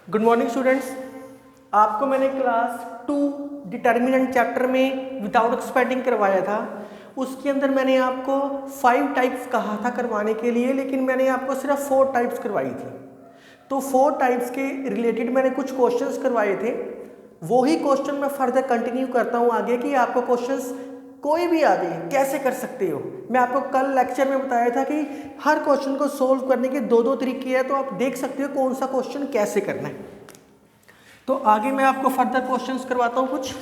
Good morning students. आपको मैंने class 2 determinant chapter में विदाउट एक्सपेंडिंग करवाया था। उसके अंदर मैंने आपको 5 टाइप्स कहा था करवाने के लिए, लेकिन मैंने आपको सिर्फ 4 टाइप्स करवाई थी। तो 4 टाइप्स के रिलेटेड मैंने कुछ क्वेश्चंस करवाए थे। वही क्वेश्चन मैं फर्दर कंटिन्यू करता हूँ आगे कि आपको क्वेश्चंस कोई भी आ जाए कैसे कर सकते हो। मैं आपको कल लेक्चर में बताया था कि हर क्वेश्चन को सोल्व करने के 2-2 तरीके हैं, तो आप देख सकते हो कौन सा क्वेश्चन कैसे करना है। तो आगे मैं आपको फर्दर क्वेश्चंस करवाता हूं कुछ।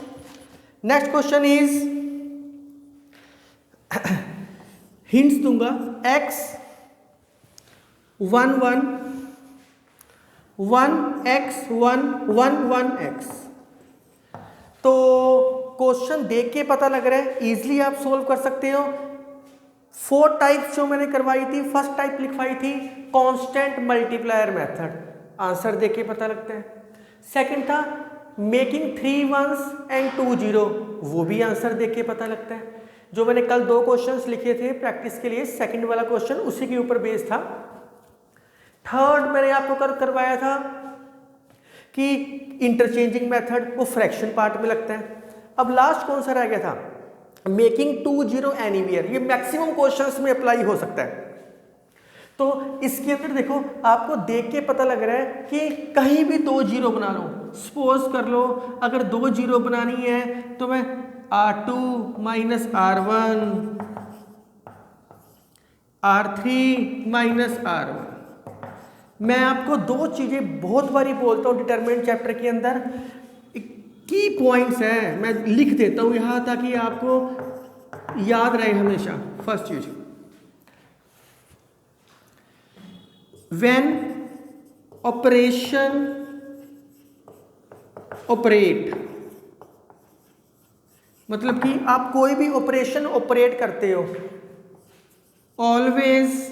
नेक्स्ट क्वेश्चन इज हिंट्स दूंगा x 1 1 1 x 1 1 1 x। तो क्वेश्चन देख के पता लग रहा है इजीली आप सोल्व कर सकते हो। 4 टाइप्स जो मैंने करवाई थी, फर्स्ट टाइप लिखवाई थी कांस्टेंट मल्टीप्लायर मेथड, आंसर देख के पता लगता है। सेकंड था मेकिंग 3 1s एंड 2 0, वो भी आंसर देख के पता लगता है। जो मैंने कल 2 क्वेश्चंस लिखे थे प्रैक्टिस के लिए, सेकंड वाला क्वेश्चन उसी के ऊपर बेस्ड था। थर्ड मैंने आपको करवाया था कि इंटरचेंजिंग मेथड, वो फ्रैक्शन पार्ट में लगता है। अब लास्ट कौन सा रह गया था, मेकिंग 2 0 एनीवेयर, ये मैक्सिमम क्वेश्चंस में अप्लाई हो सकता है। तो इसके अंदर देखो आपको देख के पता लग रहा है कि कहीं भी 2 0 बना लो। सपोज कर लो अगर 2 0 बनानी है तो मैं R2 minus R1 R3 minus R1। मैं आपको 2 चीजें बहुत बारी बोलता हूँ डिटरमिनेंट चैप्टर के अंदर, की पॉइंट्स हैं, मैं लिख देता हूँ यहाँ ताकि आपको याद रहे हमेशा। फर्स्ट चीज, व्हेन ऑपरेशन ऑपरेट, मतलब कि आप कोई भी ऑपरेशन ऑपरेट करते हो, ऑलवेज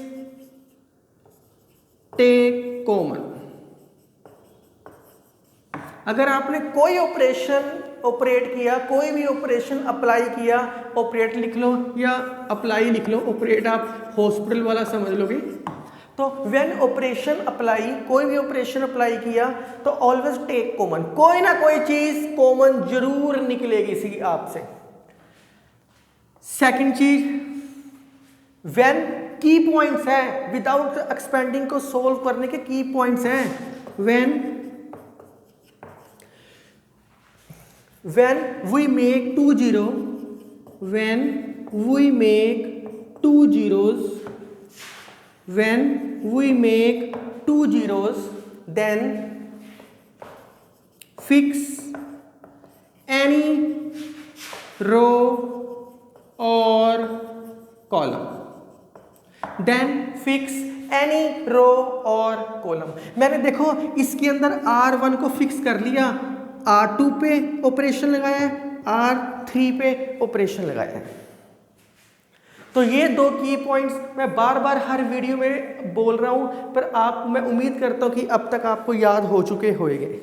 टेक कॉमन। अगर आपने कोई ऑपरेशन ऑपरेट किया, कोई भी ऑपरेशन अप्लाई किया, ऑपरेट लिख लो या अप्लाई लिख लो, ऑपरेट आप हॉस्पिटल वाला समझ लोगे। तो व्हेन ऑपरेशन अप्लाई, कोई भी ऑपरेशन अप्लाई किया तो ऑलवेज टेक कॉमन, कोई ना कोई चीज कॉमन जरूर निकलेगी सी आपसे। सेकंड चीज, व्हेन की पॉइंट्स है, विदाउट एक्सपेंडिंग को सोल्व करने के की पॉइंट्स हैं। When we make 2 0, when we make 2 zeros, when we make 2 zeros, then fix any row or column, then fix any row or column। मैंने देखो इसके अंदर R1 को फिक्स कर लिया, R2 पे ऑपरेशन लगाया है, R3 पे ऑपरेशन लगाया है। तो ये 2 की पॉइंट्स मैं बार बार हर वीडियो में बोल रहा हूं, पर मैं उम्मीद करता हूं कि अब तक आपको याद हो चुके होंगे।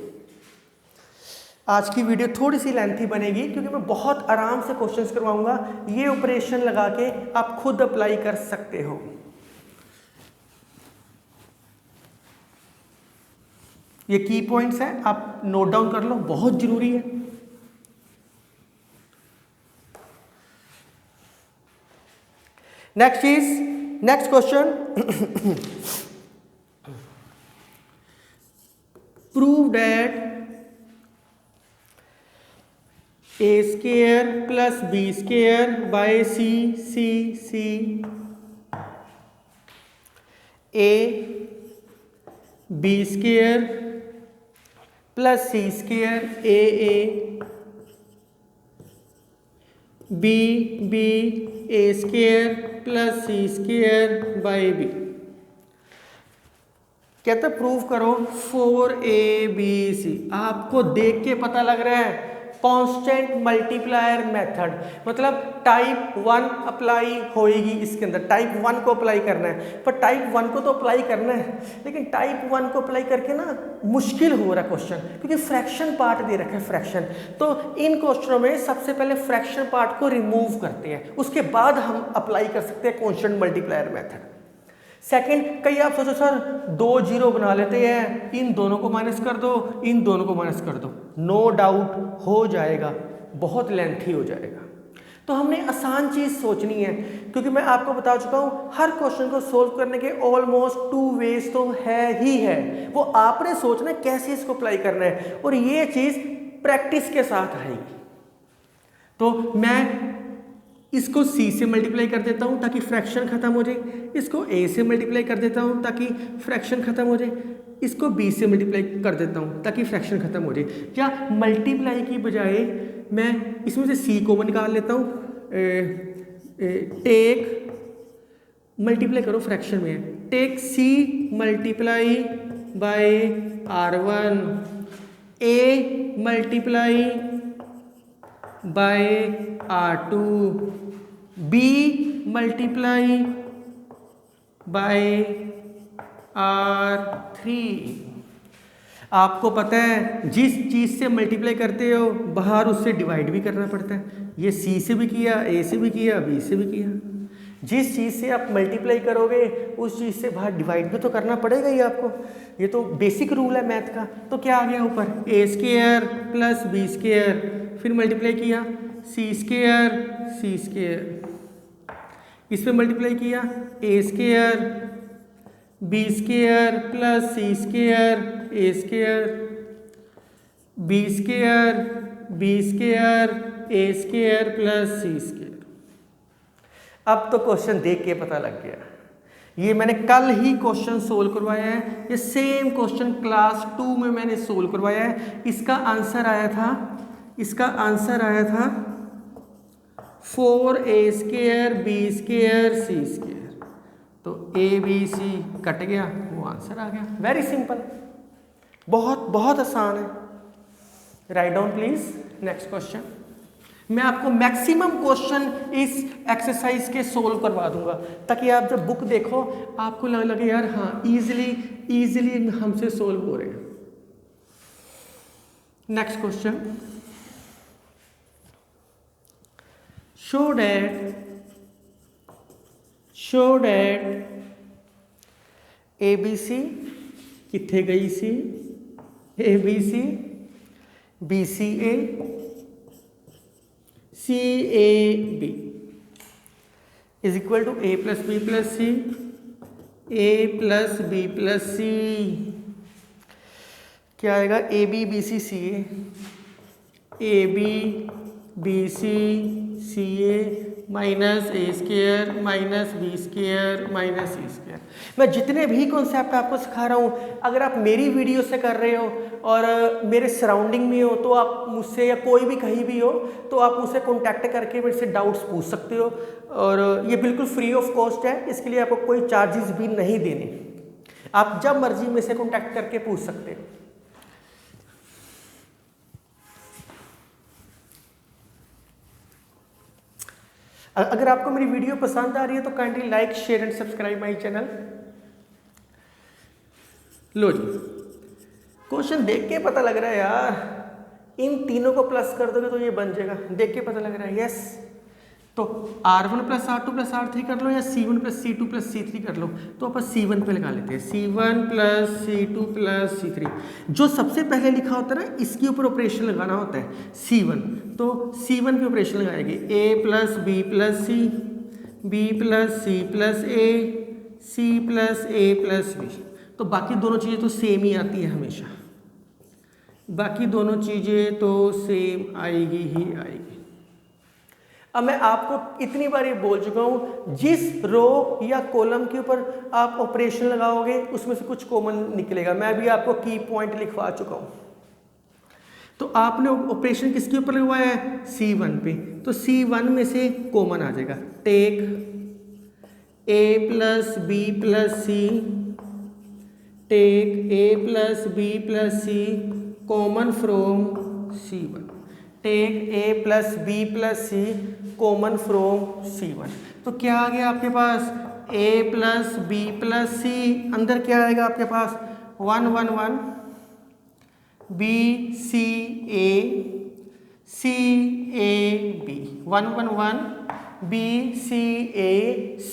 आज की वीडियो थोड़ी सी लेंथी बनेगी क्योंकि मैं बहुत आराम से क्वेश्चंस करवाऊंगा। ये ऑपरेशन लगा के आप खुद अप्लाई कर सकते हो। ये की पॉइंट्स हैं, आप नोट डाउन कर लो, बहुत जरूरी है। Next question, prove that a square plus b square by c a b square plus C square a b a square plus C square by b. कहते प्रूव करो 4abc। आपको देख के पता लग रहा है कांस्टेंट मल्टीप्लायर मेथड, मतलब टाइप 1 अप्लाई होएगी इसके अंदर। टाइप 1 को अप्लाई करना है, पर टाइप 1 को तो अप्लाई करना है, लेकिन टाइप 1 को अप्लाई करके ना मुश्किल हो रहा क्वेश्चन, क्योंकि फ्रैक्शन पार्ट दे रखा है फ्रैक्शन। तो इन क्वेश्चनों में सबसे पहले फ्रैक्शन पार्ट को रिमूव करते हैं, उसके बाद हम अप्लाई कर सकते हैं कांस्टेंट मल्टीप्लायर मेथड। सेकंड, कहीं आप सोचो सर 2 जीरो बना लेते हैं, इन दोनों को माइनस कर दो, इन दोनों को माइनस कर दो, नो डाउट हो जाएगा, बहुत लेंथी हो जाएगा। तो हमने आसान चीज़ सोचनी है, क्योंकि मैं आपको बता चुका हूँ हर क्वेश्चन को सोल्व करने के ऑलमोस्ट 2 वेज तो है ही है, वो आपने सोचना है कैसे इसको अप्लाई करना है, और ये चीज़ प्रैक्टिस के साथ आएगी। तो मैं इसको c से मल्टीप्लाई कर देता हूँ ताकि फ्रैक्शन खत्म हो जाए, इसको a से मल्टीप्लाई कर देता हूँ ताकि फ्रैक्शन खत्म हो जाए, इसको b से मल्टीप्लाई कर देता हूँ ताकि फ्रैक्शन खत्म हो जाए। या मल्टीप्लाई की बजाय मैं इसमें से c कॉमन निकाल लेता हूँ, टेक मल्टीप्लाई करो फ्रैक्शन में, take c multiply by r1, a multiply by r2, b multiply by r3। आपको पता है जिस चीज़ से मल्टीप्लाई करते हो बाहर उससे डिवाइड भी करना पड़ता है, ये c से भी किया, a से भी किया, b से भी किया। जिस चीज़ से आप मल्टीप्लाई करोगे उस चीज़ से बाहर डिवाइड भी तो करना पड़ेगा ही आपको, ये तो बेसिक रूल है मैथ का। तो क्या आ गया ऊपर, a square plus b square, फिर मल्टीप्लाई किया c स्क्वायर, इस पे मल्टीप्लाई किया a square b square plus c square a square, b square a square plus c square. अब तो क्वेश्चन देख के पता लग गया, ये मैंने कल ही क्वेश्चन सोल्व करवाया है, ये सेम क्वेश्चन क्लास 2 में मैंने सोल्व करवाया है। इसका आंसर आया था 4a square b square c square, तो a b c कट गया, वो आंसर आ गया। वेरी सिंपल, बहुत बहुत आसान है। Write down please next question. मैं आपको मैक्सिमम क्वेश्चन इस एक्सरसाइज के सोल्व करवा दूंगा ताकि आप जब बुक देखो आपको लगे यार हाँ इजीली हमसे सोल्व हो रहे हैं। Next question, show that ABC किथे गई सी, ABC BCA CAB is equal to A plus B plus C, A plus B plus C, क्या आएगा AB BC CA, AB BC CA minus a square minus b square minus c square. मैं जितने भी concept आपको सिखा रहा हूँ, अगर आप मेरी वीडियो से कर रहे हो और मेरे सराउंडिंग में हो तो आप मुझसे, या कोई भी कहीं भी हो तो आप मुझसे कांटेक्ट करके मेरे से डाउट्स पूछ सकते हो, और ये बिल्कुल फ्री ऑफ कॉस्ट है, इसके लिए आपको कोई चार्जेस भी नहीं देने, आप जब मर्जी मेरे से कांटेक्ट करके पूछ सकते हो। अगर आपको मेरी वीडियो पसंद आ रही है तो kindly like share and subscribe my channel. लो जी, क्वेश्चन देख के पता लग रहा है यार, इन तीनों को प्लस कर दोगे तो ये बन जाएगा, देख के पता लग रहा है। यस, तो R1 plus R2 plus R3 कर लो या C1 plus C2 plus C3 कर लो, तो अपन C1 पे लगा लेते हैं, C1 plus C2 plus C3। जो सबसे पहले लिखा होता है ना इसके ऊपर ऑपरेशन लगाना होता है C1, तो C1 पे ऑपरेशन लगाएंगे A plus B plus C, B plus C plus A, C plus A plus B। तो बाकी दोनों चीज़ें तो सेम ही आती है हमेशा, बाकी दोनों चीज़ें तो सेम आएगी ही आएगी। अब मैं आपको इतनी बार ये बोल चुका हूँ, जिस रो या कॉलम के ऊपर आप ऑपरेशन लगाओगे उसमें से कुछ कॉमन निकलेगा। मैं भी आपको की पॉइंट लिखवा चुका हूँ। तो आपने ऑपरेशन किसके ऊपर लगवाया है, C1 पे, तो C1 में से कॉमन आ जाएगा, take A plus b plus c, take A plus b plus c common from C1, take A plus b plus c common from C1। तो क्या आ गया आपके पास, A plus b plus c, अंदर क्या आएगा आपके पास 1 1 1, B C A C A B, 1 1 1 B C A C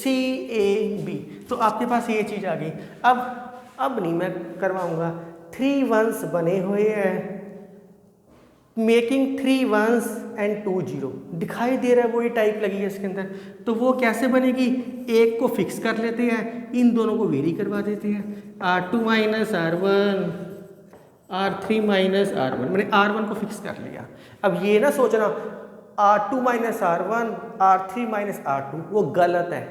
A B। तो आपके पास ये चीज़ आ गई। अब नहीं मैं करवाऊँगा, 3 1s बने हुए हैं, मेकिंग 3 1s एंड 2 0 दिखाई दे रहा है, वही टाइप लगी है इसके अंदर। तो वो कैसे बनेगी, एक को फिक्स कर लेते हैं, इन दोनों को वेरी करवा देते हैं, R2 minus R1 R3 minus R1, मैंने R1 को फिक्स कर लिया। अब ये ना सोचना R2 minus R1 R3 minus R2, वो गलत है,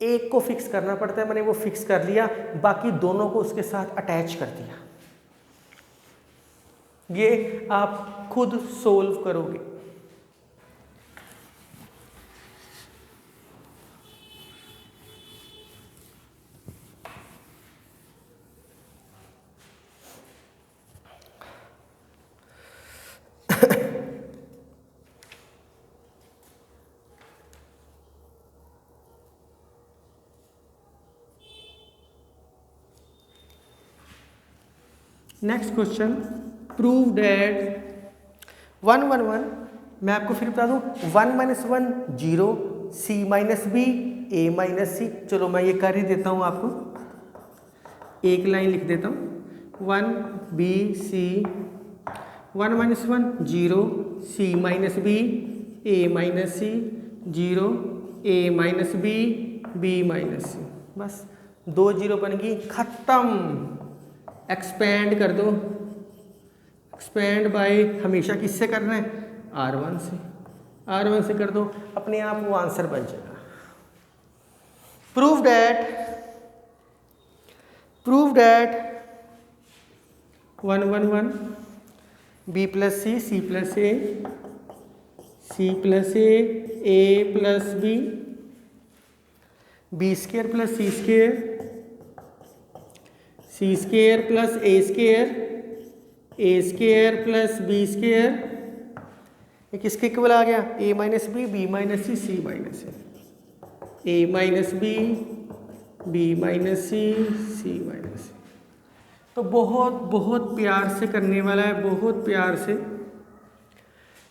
एक को फिक्स करना पड़ता है, मैंने वो फिक्स कर लिया, बाकी दोनों को उसके साथ अटैच कर दिया। ये आप खुद सोल्व करोगे। नेक्स्ट क्वेश्चन, प्रूव दैट 1 1 1, मैं आपको फिर बता दूं, 1 माइनस 1 0, सी माइनस बी ए माइनस सी। चलो मैं ये कर ही देता हूँ आपको, एक लाइन लिख देता हूँ, 1 B C, 1 minus 1 0, C minus B A minus C, 0 A minus b minus सी। बस 2 0 बन गई, खत्म। एक्सपेंड कर दो, एक्सपेंड बाय हमेशा किससे करना है, R1 से, R1 से कर दो, अपने आप वो आंसर बन जाएगा। Prove that 1 1 1 B plus c plus a plus B square plus C square plus A square plus B square, ये किसके इक्वल आ गया, a minus b minus c minus a minus b minus c minus c. तो बहुत प्यार से करने वाला है, बहुत प्यार से।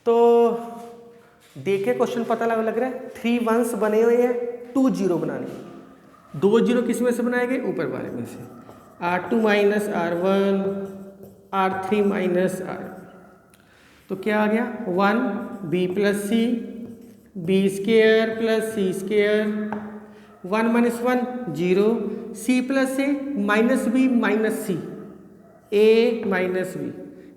तो देखे क्वेश्चन पता लग रहा है, 3 1s बने हुए हैं, 2 0 बनाने, 2 0 किस में से बनाएंगे, ऊपर वाले में से, R2 minus R1 R3 minus R। तो क्या आ गया, 1 B plus C B square plus C square, 1 minus 1 0, C plus A minus C A minus B,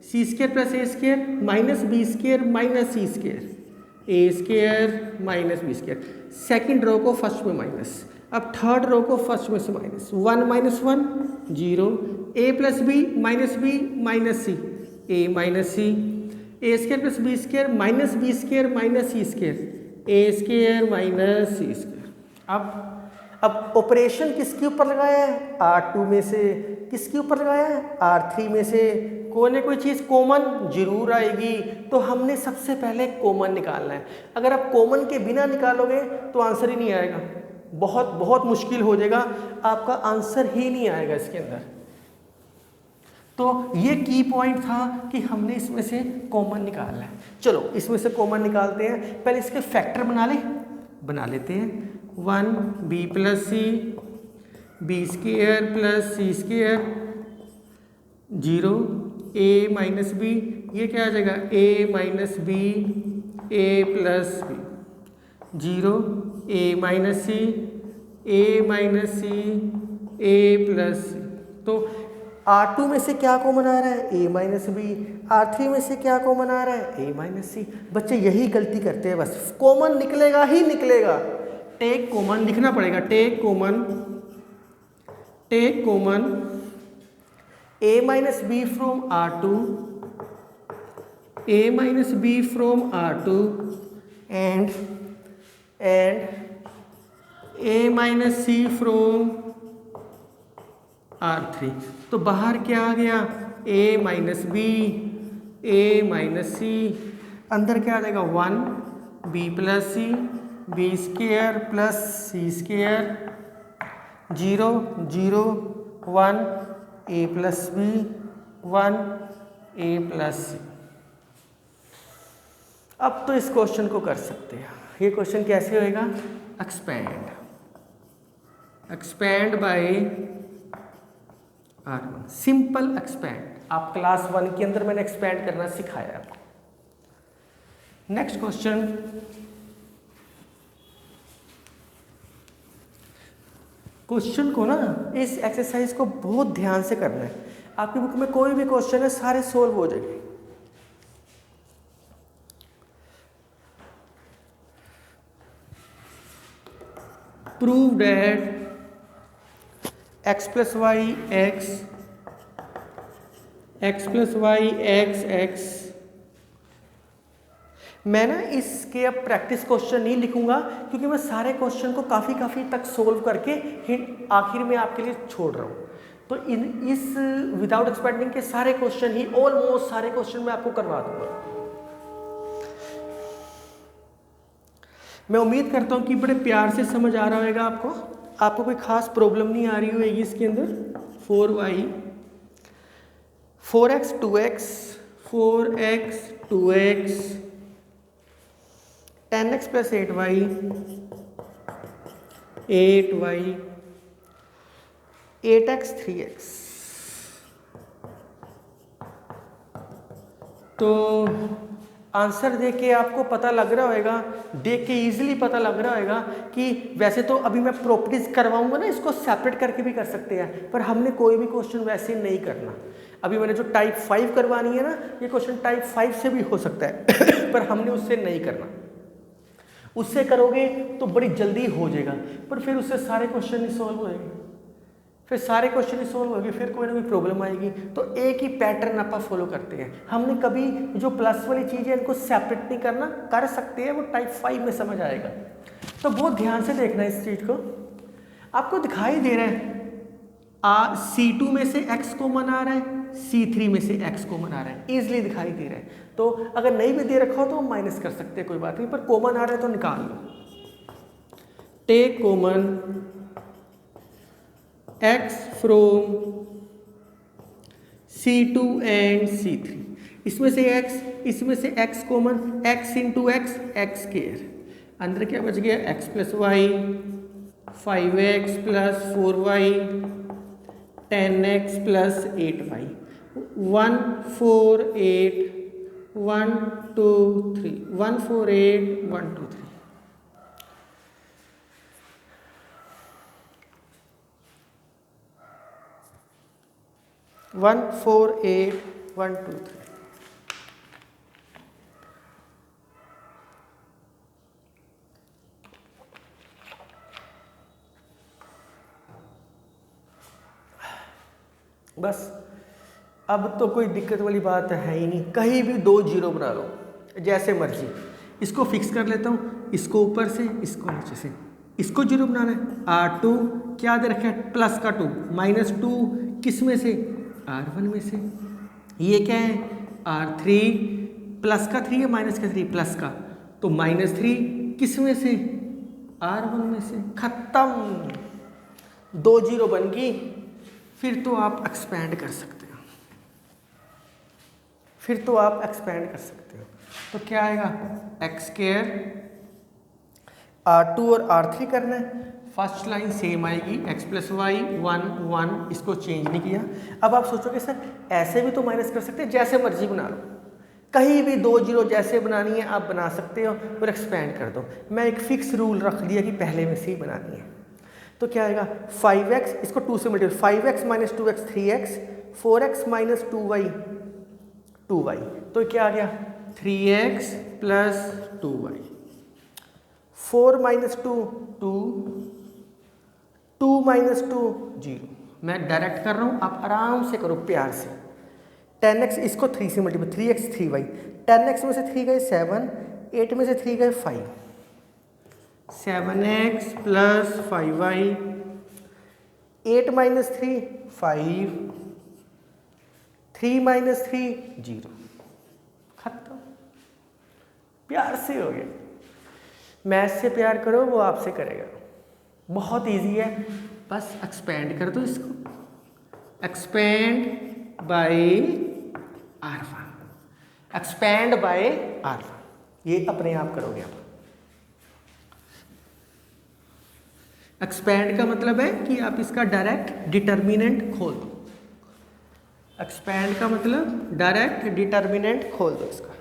C square plus A square minus B square minus C square, A square minus B square. Second row को first में minus, अब third row को first में से minus, 1 minus 1 0, A plus B minus C A minus C, A square plus B square minus B square minus C square, A square minus C square. अब operation किसके ऊपर लगाया है, R2 में से, किसके ऊपर लगाया है, R3 में से। कोई ना कोई चीज़ कॉमन जरूर आएगी, तो हमने सबसे पहले कॉमन निकालना है। अगर आप कॉमन के बिना निकालोगे तो आंसर ही नहीं आएगा, बहुत मुश्किल हो जाएगा, आपका आंसर ही नहीं आएगा इसके अंदर। तो ये की पॉइंट था कि हमने इसमें से कॉमन निकालना है। चलो इसमें से कॉमन निकालते हैं, पहले इसके फैक्टर बना लेते हैं। 1 B plus C B square plus C square, 0 A minus B, ये क्या आ जाएगा, A minus B A plus B, 0 A minus C A plus C. तो R2 में से क्या कॉमन आ रहा है, ए माइनस बी, R3 में से क्या कॉमन आ रहा है, ए माइनस सी। बच्चे यही गलती करते हैं, बस कॉमन निकलेगा ही निकलेगा, टेक कॉमन लिखना पड़ेगा, take common a minus b from R2, a minus b from R2 and a minus c from R3। तो बाहर क्या आ गया, a minus B a minus C, अंदर क्या आ जाएगा, 1 b plus C B square plus C square, 0 0 1 a plus B 1 a plus C. अब तो इस क्वेश्चन को कर सकते हैं। ये क्वेश्चन कैसे होएगा, expand, expand by R1, simple expand. आप क्लास 1 के अंदर मैंने एक्सपैंड करना सिखाया आपको। नेक्स्ट क्वेश्चन, क्वेश्चन को ना, इस एक्सरसाइज को बहुत ध्यान से करना है। आपकी बुक में कोई भी क्वेश्चन है सारे सोल्व हो जाएंगे। Prove that x plus y x x. मैं ना इसके अब प्रैक्टिस क्वेश्चन नहीं लिखूंगा क्योंकि मैं सारे क्वेश्चन को काफ़ी तक सोल्व करके आखिर में आपके लिए छोड़ रहा हूँ। तो इस विदाउट एक्सपेंडिंग के सारे क्वेश्चन ही, ऑलमोस्ट सारे क्वेश्चन मैं आपको करवा दूंगा। मैं उम्मीद करता हूँ कि बड़े प्यार से समझ आ रहा होगा आपको कोई खास प्रॉब्लम नहीं आ रही होगी इसके अंदर। 4y 4x 2x 4x 2x 10x plus 8y 8y 8x 3x। तो आंसर देख के आपको पता लग रहा होगा, देख के इजीली पता लग रहा होगा कि वैसे तो अभी मैं प्रॉपर्टीज करवाऊंगा ना, इसको सेपरेट करके भी कर सकते हैं, पर हमने कोई भी क्वेश्चन वैसे नहीं करना। अभी मैंने जो टाइप 5 करवानी है ना, ये क्वेश्चन टाइप 5 से भी हो सकता है पर हमने उससे नहीं करना। उससे करोगे तो बड़ी जल्दी हो जाएगा, पर फिर उससे सारे क्वेश्चन ही सॉल्व होएंगे, फिर सारे क्वेश्चन ही सॉल्व होंगे, फिर कोई ना कोई प्रॉब्लम आएगी। तो एक ही पैटर्न आप फॉलो करते हैं। हमने कभी जो प्लस वाली चीज़ है इनको सेपरेट नहीं करना, कर सकते हैं, वो टाइप 5 में समझ आएगा। तो बहुत ध्यान से देखना इस चीज़ को। आपको दिखाई दे रहा है C2 में से x कॉमन आ रहा है, C3 में से x कॉमन आ रहा है, ईजिली दिखाई दे रहा है। तो अगर नहीं भी दे रखा हो तो माइनस कर सकते हैं, कोई बात नहीं, पर कॉमन आ रहा है तो निकाल लो। Take common x from C2 and C3। इसमें से x, इसमें से x common, x into X X square, अंदर क्या बच गया x plus Y 5x plus 4y 10x plus 8y 1 4 8 1 2 3 1 4 8 1 2 3। 1 4 8 1 2 3। बस अब तो कोई दिक्कत वाली बात है ही नहीं, कहीं भी 2 जीरो बना लो जैसे मर्जी। इसको फिक्स कर लेता हूँ, इसको ऊपर से, इसको नीचे से। इसको जीरो बनाना है। R2 क्या दे रखा है, प्लस का 2, माइनस 2 किस में से, R1 में से। ये क्या है R3, प्लस का 3 है माइनस का 3, प्लस का, तो माइनस 3 किस में से, R1 में से। खत्म, 2 जीरो बन गई। फिर तो आप एक्सपैंड कर सकते हो, फिर तो आप एक्सपैंड कर सकते हो। तो क्या आएगा एक्स स्क्वायर, R2 और R3 करना है। फर्स्ट लाइन सेम आएगी, x प्लस वाई 1 1, इसको चेंज नहीं किया। अब आप सोचोगे सर ऐसे भी तो माइनस कर सकते हैं, जैसे मर्जी बना लो, कहीं भी 2 जीरो जैसे बनानी है आप बना सकते हो और एक्सपैंड कर दो। मैं एक फिक्स रूल रख दिया कि पहले में से ही बनानी है। तो क्या आएगा 5x, इसको 2 से multiply, 5x minus 2x 3x, 4x minus 2y 2y, तो क्या आ गया 3x plus 2y। 4 minus 2 2, 2 minus 2 0। मैं डायरेक्ट कर रहा हूँ, आप आराम से करो प्यार से। 10x, इसको 3 से मल्टीप्लाई, 3x 3y, 10x में से 3 गए 7, 8 में से 3 गए 5, 7x plus 5y, 8 minus 3 5, 3 minus 3 0। खत्म, प्यार से हो गया। मैथ से प्यार करो, वो आपसे करेगा। बहुत इजी है, बस एक्सपेंड कर दो इसको, expand bye R1, expand bye R1, ये अपने आप करोगे आप। एक्सपैंड का मतलब है कि आप इसका डायरेक्ट डिटर्मिनेंट खोल दो। एक्सपैंड का मतलब डायरेक्ट डिटर्मिनेंट खोल दो इसका।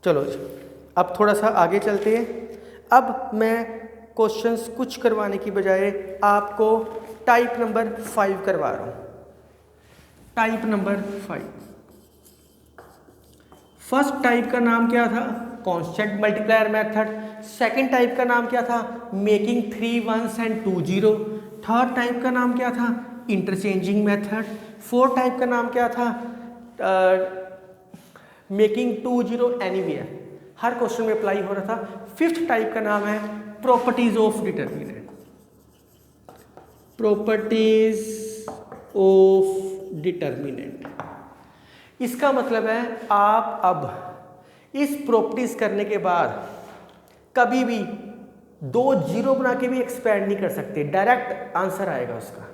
चलो जी, अब थोड़ा सा आगे चलते हैं। अब मैं क्वेश्चंस कुछ करवाने की बजाय आपको टाइप नंबर 5 करवा रहा हूँ। टाइप नंबर 5, फर्स्ट टाइप का नाम क्या था? Constant multiplier method. Second type का नाम क्या था? Making 3 1s and 2 0। Third type का नाम क्या था? Interchanging method. फोर्थ टाइप का नाम क्या था? Making 2 0 anywhere. हर क्वेश्चन में अप्लाई हो रहा था। फिफ्थ टाइप का नाम है properties of determinant. Properties of determinant, इसका मतलब है आप अब इस प्रॉपर्टीज करने के बाद कभी भी 2 0 बना के भी एक्सपैंड नहीं कर सकते, डायरेक्ट आंसर आएगा उसका।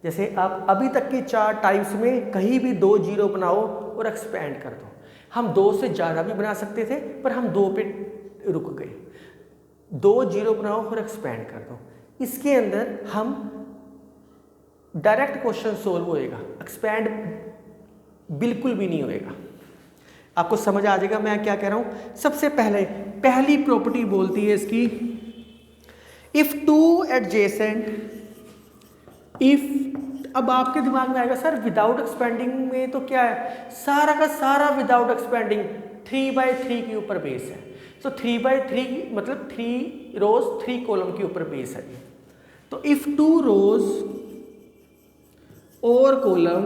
जैसे आप अभी तक की 4 टाइप्स में कहीं भी 2 0 बनाओ और एक्सपैंड कर दो। हम 2 से ज़्यादा भी बना सकते थे पर हम 2 पे रुक गए। 2 0 बनाओ और एक्सपैंड कर दो। इसके अंदर हम डायरेक्ट क्वेश्चन सोल्व होएगा, एक्सपैंड बिल्कुल भी नहीं होएगा। आपको समझ आ जाएगा मैं क्या कह रहा हूं। सबसे पहली प्रॉपर्टी बोलती है इसकी, इफ टू एडजेसेंट, इफ, अब आपके दिमाग में आएगा सर विदाउट एक्सपेंडिंग में तो क्या है? सारा का सारा विदाउट एक्सपेंडिंग 3/3 के ऊपर बेस है। तो 3/3 मतलब 3 रोज 3 कॉलम के ऊपर बेस है। तो इफ 2 रोज और column,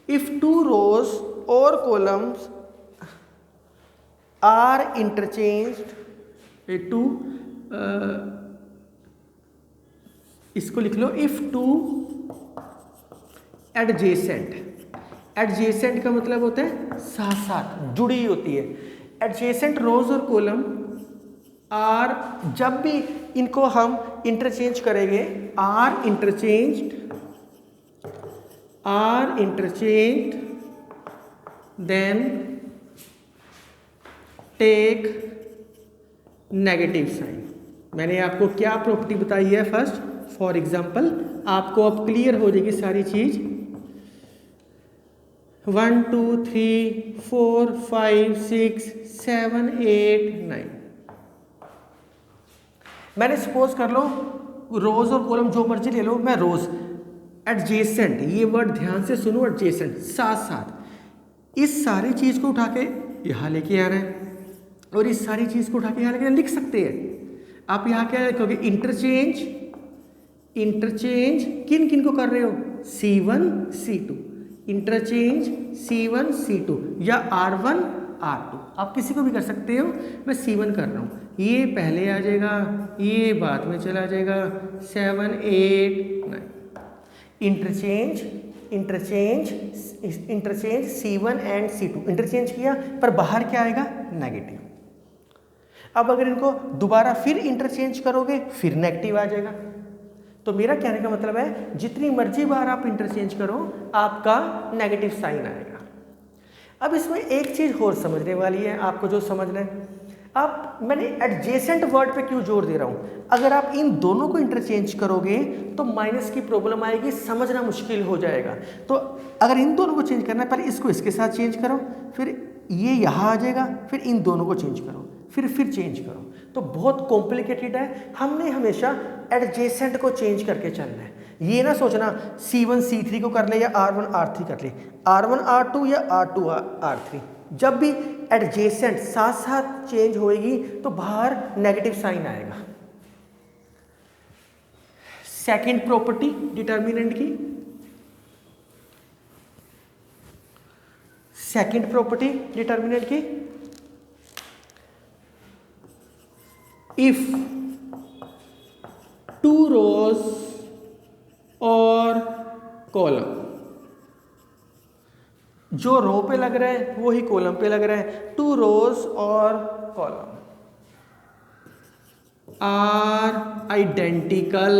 if 2 rows or columns are interchanged to इसको लिख लो, if 2 adjacent, adjacent का मतलब होता है साथ साथ जुड़ी होती है। adjacent rows और column are, जब भी इनको हम इंटरचेंज करेंगे, are interchanged then take negative sign. मैंने आपको क्या प्रॉपर्टी बताई है फर्स्ट? फॉर एग्जाम्पल, आपको अब क्लियर हो जाएगी सारी चीज। 1 2 3 4 5 6 7 8 9। मैंने सपोज कर लो रोज और कॉलम जो मर्जी ले लो, मैं रोज एडजेसेंट, ये वर्ड ध्यान से सुनो, एडजेसेंट साथ साथ, इस सारी चीज को उठा के यहां लेके आ रहे हैं और इस सारी चीज को उठा के यहां लेके लिख सकते हैं। आप यहां क्या लिखोगे? इंटरचेंज, इंटरचेंज किन किन को कर रहे हो? C1 C2, interchange C1 C2 या R1 R2, आप किसी को भी कर सकते हो। मैं C1 कर रहा हूं, ये पहले आ जाएगा, ये बाद में चला जाएगा। 7 8 9, interchange interchange interchange C1 and C2, interchange किया पर बाहर क्या आएगा? नेगेटिव। अब अगर इनको दोबारा फिर इंटरचेंज करोगे फिर नेगेटिव आ जाएगा। तो मेरा कहने का मतलब है जितनी मर्जी बार आप इंटरचेंज करो आपका नेगेटिव साइन आएगा। अब इसमें एक चीज और समझने वाली है आपको, जो समझना है। अब मैंने एडजेसेंट वर्ड पे क्यों जोर दे रहा हूं? अगर आप इन दोनों को इंटरचेंज करोगे तो माइनस की प्रॉब्लम आएगी, समझना मुश्किल हो जाएगा। तो अगर इन दोनों को चेंज करना है, पहले इसको इसके साथ चेंज करो, फिर ये यहाँ आ जाएगा, फिर इन दोनों को चेंज करो, फिर चेंज करो। तो बहुत कॉम्प्लिकेटेड है। हमने हमेशा एडजेसेंट को चेंज करके चलना है। ये ना सोचना C1 C3 को कर ले या R1 R3 कर ले, R1 R2 या R2 R3। जब भी एडजेसेंट साथ साथ चेंज होएगी तो बाहर नेगेटिव साइन आएगा। सेकंड प्रॉपर्टी डिटर्मिनेंट की, सेकंड प्रॉपर्टी डिटर्मिनेंट की, इफ 2 rows और कॉलम, जो रो पे लग रहा है वो ही कॉलम पे लग रहा है। 2 rows और कॉलम आर आइडेंटिकल,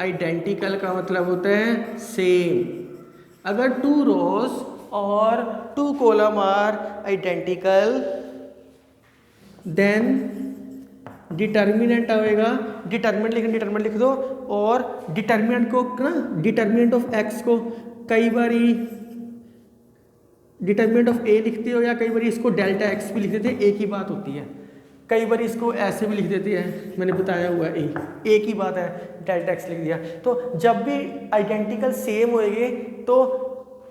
आइडेंटिकल का मतलब होता है सेम। अगर 2 रोज और 2 column are identical then determinant आएगा, डिटर्मिनेंट लिख दो, और डिटर्मिनेंट को ना, डिटर्मिनेंट ऑफ एक्स को कई बारी डिटर्मिनेंट ऑफ ए लिखते हो या कई बार इसको डेल्टा एक्स भी लिख देते हैं, एक ही बात होती है। कई बार इसको ऐसे भी लिख देते हैं, मैंने बताया हुआ है, एक ही बात है, डेल्टा एक्स लिख दिया। तो जब भी आइडेंटिकल सेम होएंगे तो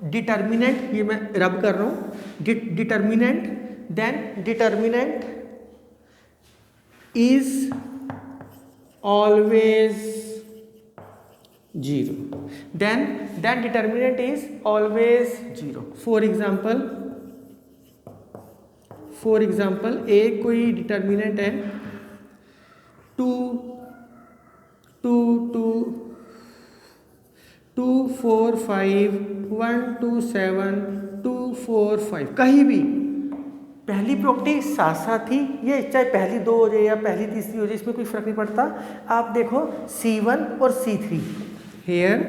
डिटर्मिनेंट, ये मैं रब कर रहा हूँ, determinant then determinant is always 0, then determinant is always 0। For example एक कोई डिटर्मिनेंट है 2 2 2 2 4 5 1 2 7 2 4 5, कहीं भी पहली प्रॉपर्टी साथ साथ ही, ये चाहे पहली 2 हो जाए या पहली तीसरी हो जाए, इसमें कोई फर्क नहीं पड़ता। आप देखो C1 और C3, here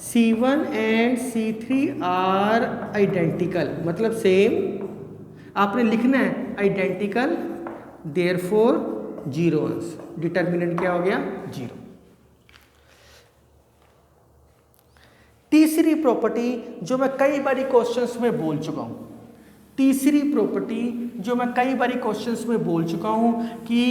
C1 and C3 are identical, मतलब सेम। आपने लिखना है आइडेंटिकल, देयरफॉर 0 आंसर। डिटर्मिनेंट क्या हो गया? 0। तीसरी प्रॉपर्टी जो मैं कई बारी क्वेश्चंस में बोल चुका हूं, कि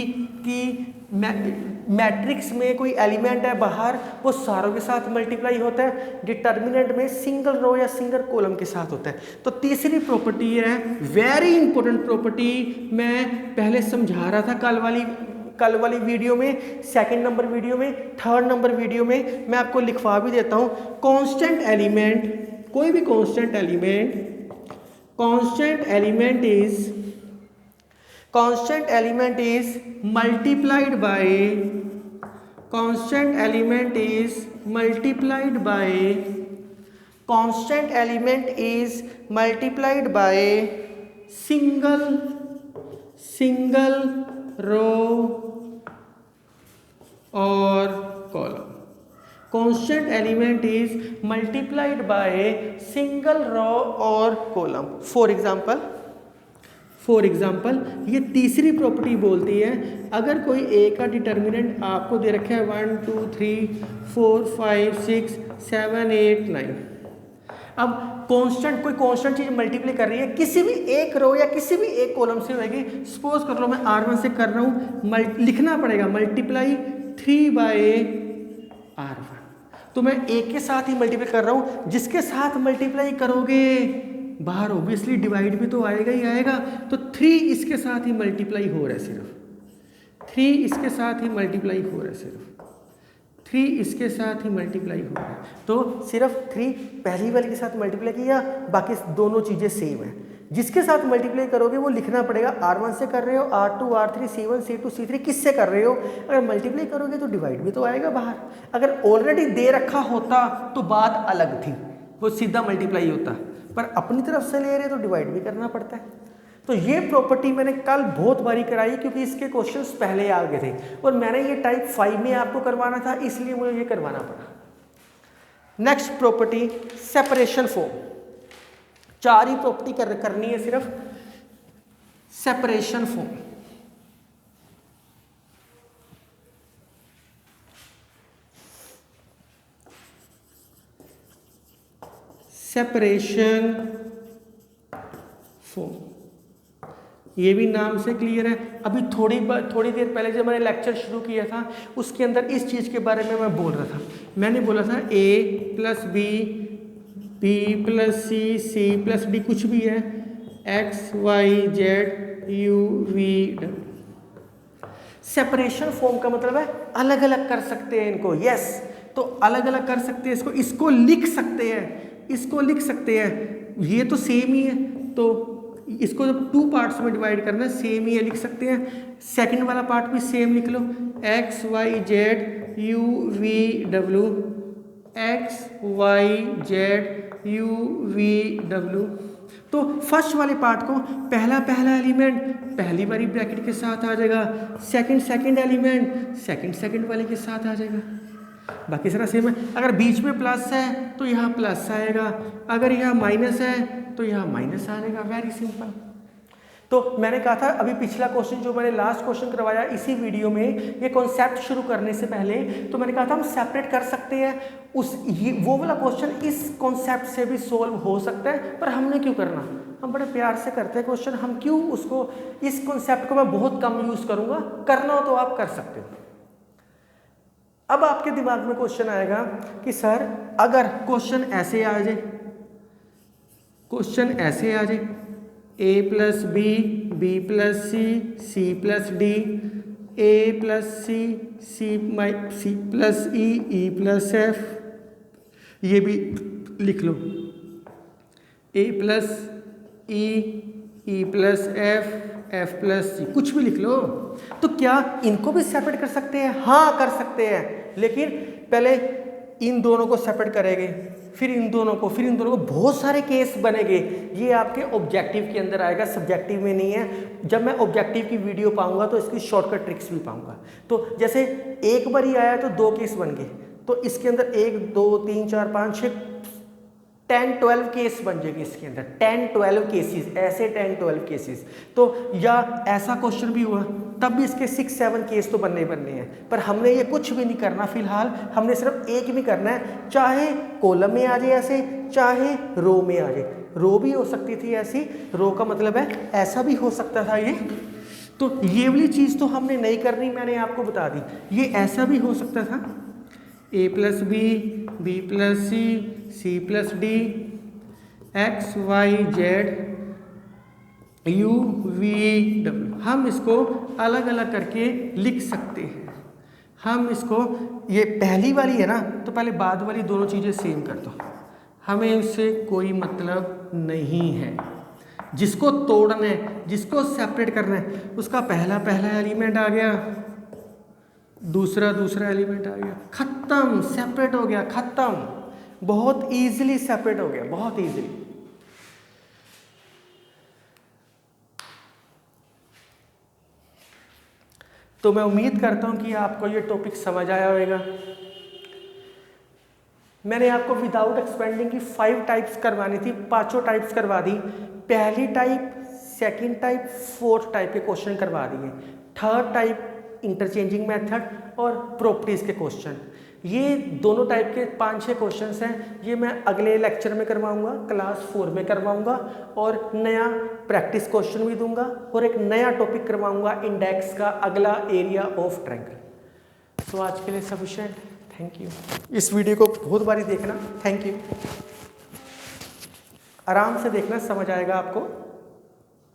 मैट्रिक्स में कोई एलिमेंट है बाहर, वो सारों के साथ मल्टीप्लाई होता है, डिटर्मिनेंट में सिंगल रो या सिंगल कॉलम के साथ होता है। तो तीसरी प्रॉपर्टी है वेरी इंपॉर्टेंट प्रॉपर्टी, मैं पहले समझा रहा था कल वाली वीडियो में, सेकंड नंबर वीडियो में, थर्ड नंबर वीडियो में, मैं आपको लिखवा भी देता हूं। कांस्टेंट एलिमेंट, कोई भी constant element is multiplied by single row और column. Constant element is multiplied by single row और कॉलम। फॉर एग्जाम्पल ये तीसरी प्रॉपर्टी बोलती है, अगर कोई ए का डिटर्मिनेंट आपको दे रखा है 1 2 3 4 5 6 7 8 9, अब कोई कांस्टेंट चीज मल्टीप्लाई कर रही है, किसी भी एक रो या किसी भी एक कॉलम से होगी। सपोज कर लो मैं R1 से कर रहा हूँ, लिखना पड़ेगा मल्टीप्लाई 3 बाय R1, तो मैं एक के साथ ही मल्टीप्लाई कर रहा हूँ। जिसके साथ मल्टीप्लाई करोगे बाहर ऑब्वियसली डिवाइड भी तो आएगा ही आएगा, तो 3 इसके साथ ही मल्टीप्लाई हो रहा है, सिर्फ 3 इसके साथ ही मल्टीप्लाई हो रहा है, सिर्फ 3 इसके साथ ही मल्टीप्लाई हो रहा है। तो सिर्फ 3 पहली वाले के साथ मल्टीप्लाई किया, बाकी दोनों चीज़ें सेम है। जिसके साथ मल्टीप्लाई करोगे वो लिखना पड़ेगा, R1 से कर रहे हो, R2 R3 C1 C2 C3 किससे कर रहे हो। अगर मल्टीप्लाई करोगे तो डिवाइड भी तो आएगा बाहर। अगर ऑलरेडी दे रखा होता तो बात अलग थी, वो सीधा मल्टीप्लाई होता, पर अपनी तरफ से ले रहे तो डिवाइड भी करना पड़ता है। तो ये प्रॉपर्टी मैंने कल बहुत बारी कराई, क्योंकि इसके क्वेश्चंस पहले आ गए थे और मैंने ये टाइप 5 में आपको करवाना था, इसलिए मुझे ये करवाना पड़ा। Next property separation form. 4 ही प्रॉपर्टी करनी है सिर्फ। सेपरेशन फॉर्म, ये भी नाम से क्लियर है। अभी थोड़ी देर पहले जब मैंने लेक्चर शुरू किया था उसके अंदर इस चीज़ के बारे में मैं बोल रहा था। मैंने बोला था a + b, b + c, c + d कुछ भी है, x y z u v w। Separation form का मतलब है अलग अलग कर सकते हैं इनको। यस, तो अलग अलग कर सकते हैं इसको लिख सकते हैं, ये तो सेम ही है, तो इसको जब 2 पार्ट्स में डिवाइड करना है, सेम ही है, लिख सकते हैं। सेकंड वाला पार्ट भी सेम लिख लो, x y z u v w, x y z u v w। तो फर्स्ट वाले पार्ट को पहला एलिमेंट पहली वाली ब्रैकेट के साथ आ जाएगा, सेकंड एलिमेंट सेकंड वाले के साथ आ जाएगा। बाकी सारा सेम है। अगर बीच में प्लस है तो यहाँ प्लस आएगा, अगर यहाँ माइनस है तो यहाँ माइनस आएगा। Very simple. तो मैंने कहा था अभी पिछला क्वेश्चन जो मैंने लास्ट क्वेश्चन करवाया इसी वीडियो में, ये कॉन्सेप्ट शुरू करने से पहले, तो मैंने कहा था हम सेपरेट कर सकते हैं वो वाला क्वेश्चन इस कॉन्सेप्ट से भी सोल्व हो सकता है, पर हमने क्यों करना, हम बड़े प्यार से करते हैं क्वेश्चन, हम क्यों उसको, इस कॉन्सेप्ट को मैं बहुत कम यूज करूंगा, करना हो तो आप कर सकते हो। अब आपके दिमाग में क्वेश्चन आएगा कि सर अगर क्वेश्चन ऐसे आ जाए, क्वेश्चन ऐसे आ जाए a plus B, B plus C, C plus D, A plus C, C plus E, E plus F, ये भी लिख लो, A plus E, E plus F, F plus C, कुछ भी लिख लो। तो क्या इनको भी सेपरेट कर सकते हैं? हाँ कर सकते हैं, लेकिन पहले इन दोनों को सेपरेट करेंगे, फिर इन दोनों को, फिर इन दोनों को, बहुत सारे केस बनेंगे। ये आपके ऑब्जेक्टिव के अंदर आएगा, सब्जेक्टिव में नहीं है। जब मैं ऑब्जेक्टिव की वीडियो पाऊंगा तो इसकी शॉर्टकट ट्रिक्स भी पाऊंगा। तो जैसे एक बार ही आया तो 2 केस बन गए, तो इसके अंदर 1 2 3 4 5 6 10-12 केस बन जाएंगे इसके अंदर, 10-12 केसेस, ऐसे 10-12 केसेस। तो या ऐसा क्वेश्चन भी हुआ तब भी इसके 6-7 केस तो बनने हैं, पर हमने ये कुछ भी नहीं करना फिलहाल, हमने सिर्फ एक भी करना है, चाहे कॉलम में आ जाए ऐसे, चाहे रो में आ जाए। रो भी हो सकती थी ऐसी, रो का मतलब है ऐसा भी हो सकता था ये। तो ये वाली चीज़ तो हमने नहीं करनी, मैंने आपको बता दी। ये ऐसा भी हो सकता था, A plus B, B plus C, C plus D, X Y Z U V W. हम इसको अलग अलग करके लिख सकते हैं। हम इसको, ये पहली वाली है ना, तो पहले बाद वाली दोनों चीज़ें सेम कर दो, हमें उससे कोई मतलब नहीं है। जिसको तोड़ना है, जिसको सेपरेट करना है, उसका पहला एलिमेंट आ गया, दूसरा एलिमेंट आ गया, खत्म, सेपरेट हो गया, खत्म। बहुत इजीली सेपरेट हो गया, बहुत इजीली। तो मैं उम्मीद करता हूं कि आपको ये टॉपिक समझ आया होगा। मैंने आपको विदाउट एक्सपेंडिंग की 5 टाइप्स करवानी थी, 5 टाइप्स करवा दी। पहली type, second type, 4th type के क्वेश्चन करवा दिए। 3rd टाइप इंटरचेंजिंग मेथड और प्रॉपर्टीज के क्वेश्चन, ये दोनों टाइप के 5-6 क्वेश्चंस हैं। ये मैं अगले लेक्चर में करवाऊंगा, क्लास 4 में करवाऊंगा, और नया प्रैक्टिस क्वेश्चन भी दूंगा, और एक नया टॉपिक करवाऊंगा इंडेक्स का, अगला एरिया ऑफ ट्रायंगल। तो आज के लिए सफिशिएंट, थैंक यू। इस वीडियो को बहुत बारी देखना, थैंक यू। आराम से देखना, समझ आएगा आपको।